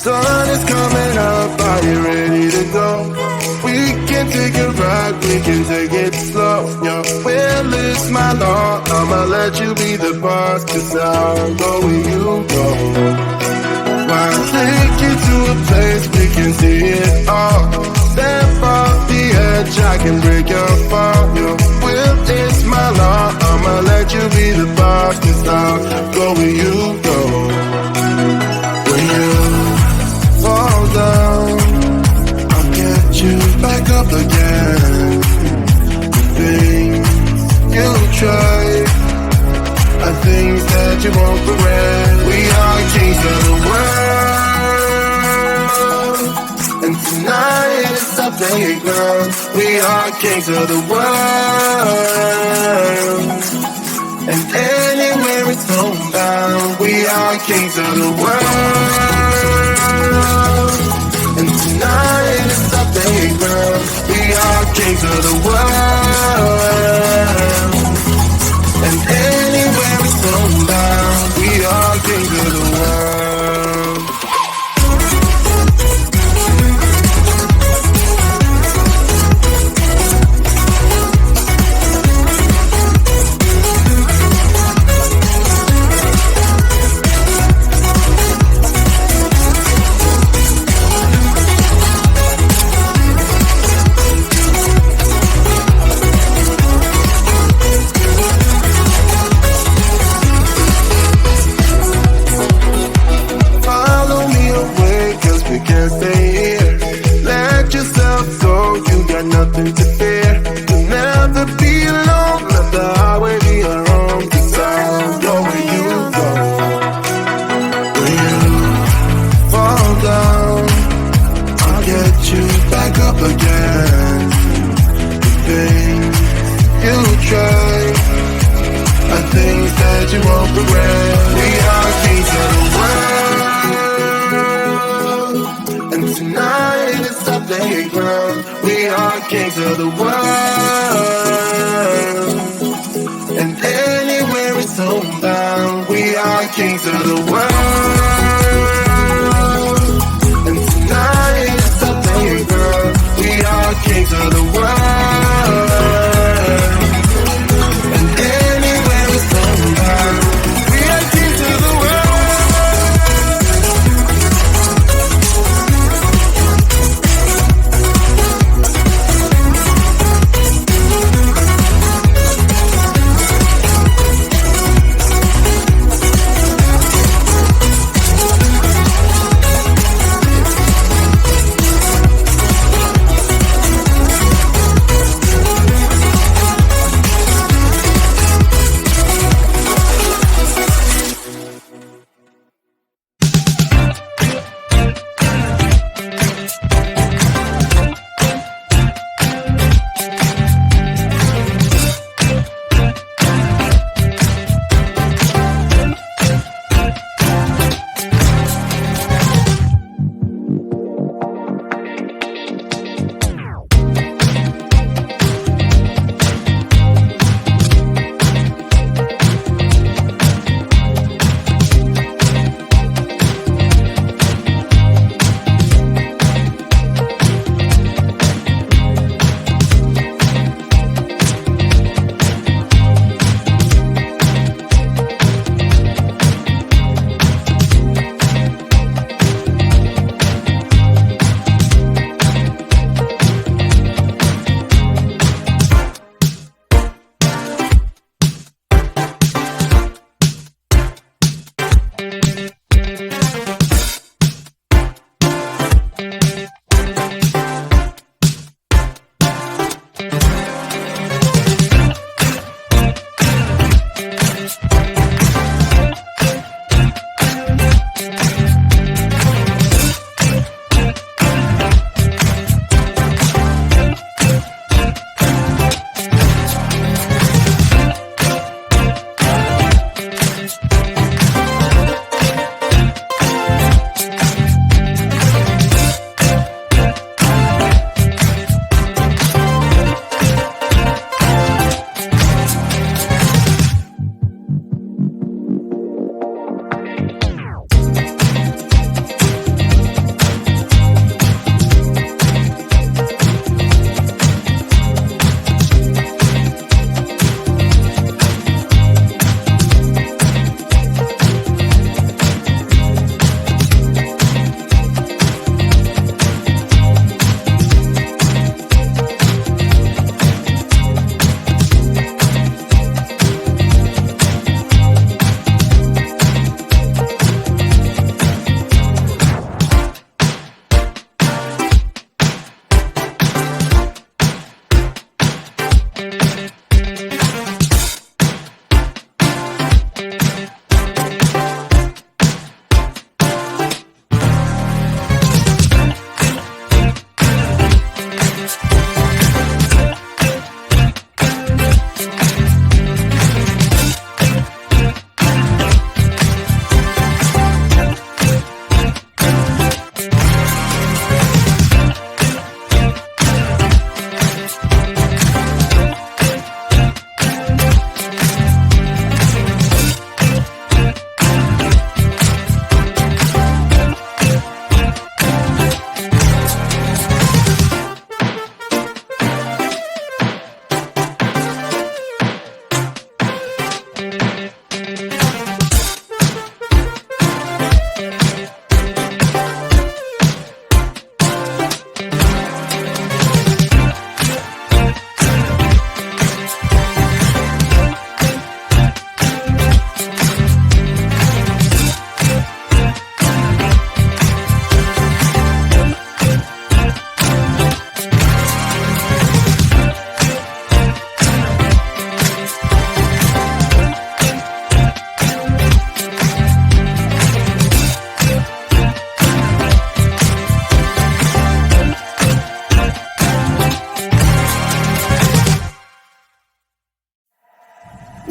sun is coming up, are you ready to go? We can take a ride, we can take it slow. Your will is my law, I'ma let you be the boss, 'cause I'll go where you go. I'll take you to a place we can see it all. Step off the edge, I can break your fall. Your will is my law, I'ma let you be the boss, 'cause I'll go where you go. When you fall down, I'll get you back up again. The things you try are things that you won't regret. We are kings of the world, and tonight is our playground. We are kings of the world, and anywhere it's homebound. We are kings of the world, and tonight is our playground. We are kings of the world, and anywhere it's homebound. We are kings of the world. Nothing to fear. You'll never be alone. Let the highway be your home. 'Cause I'll go where you go. When you fall down, I'll get you back up again. The things you try are things that you won't regret. We are kings of the world, and tonight is our playground. We are kings of the world, and anywhere it's homebound. We are kings of the world, and tonight is our playground. We are kings of the world, and anywhere it's homebound. We are kings of the world.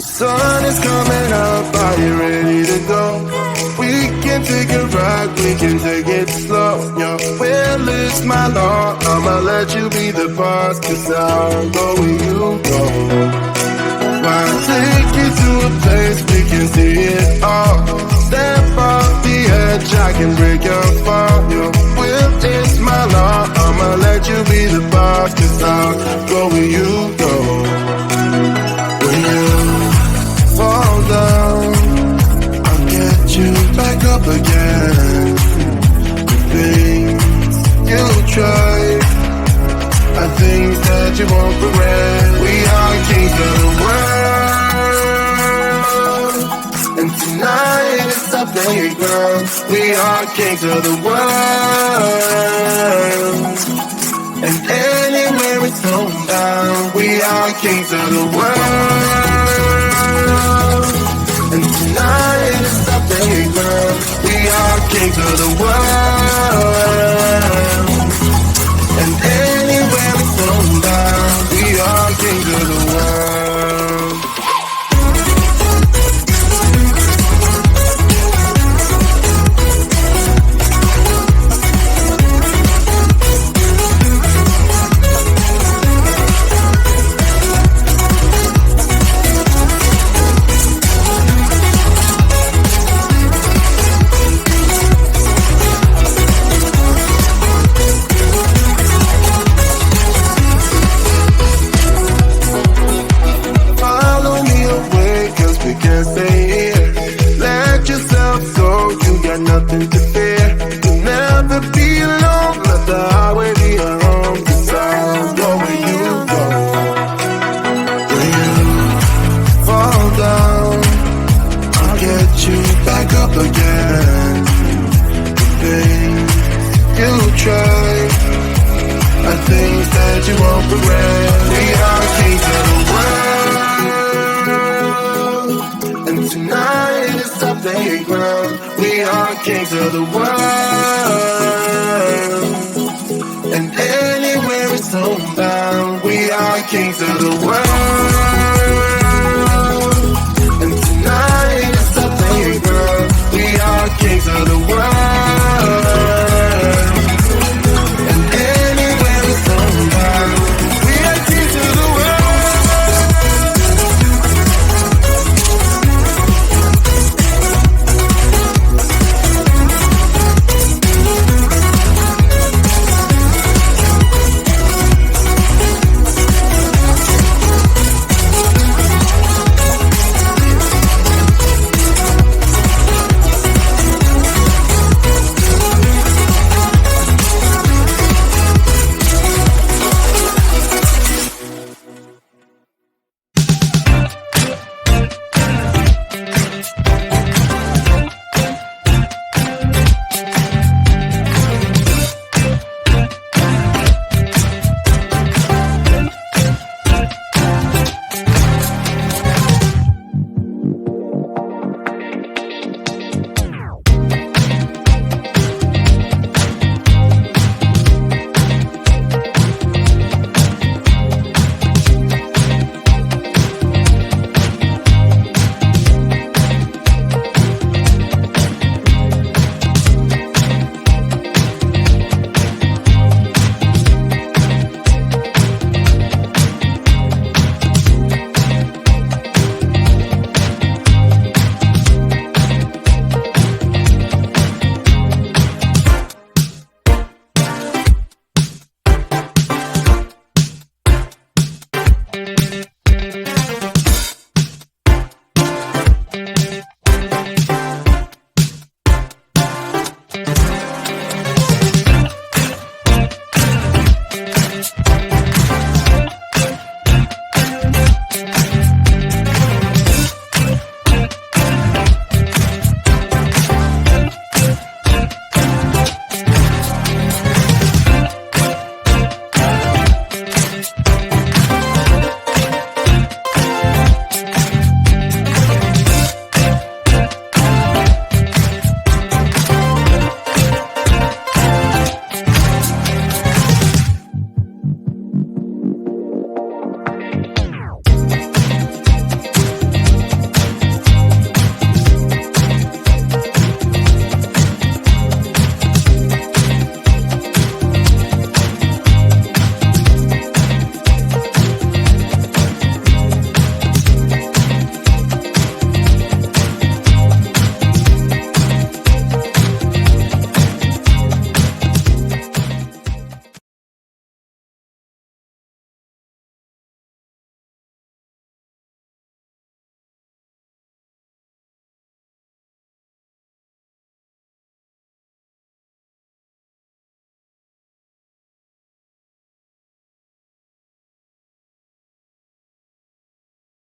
sun is coming up, are you ready to go? We can take a ride, we can take it slow. Your will is my law, I'ma let you be the boss, 'cause I'll go where you go. I'll take you to a place we can see it all. Step off the edge, I can break your fall. Your will is my law, I'ma let you be the boss, 'cause I'll go where you go. When you fall down, I'll get you back up again. The things you try are things that you won't regret. We are kings of the world, and tonight is our playground. We are kings of the world, and anywhere it's homebound. We are kings of the world, and tonight is our playground. We are kings of the world, and anywhere it's homebound. We are kings of the world. Nothing to fear. You'll never be alone. Let the highway be your home. 'Cause I'll go where you go. When you fall down, I'll get you back up again. The things you try are things that you won't regret. We are kings of the world, and tonight is our playground. We are kings of the world, and anywhere it's homebound. We are kings of the world.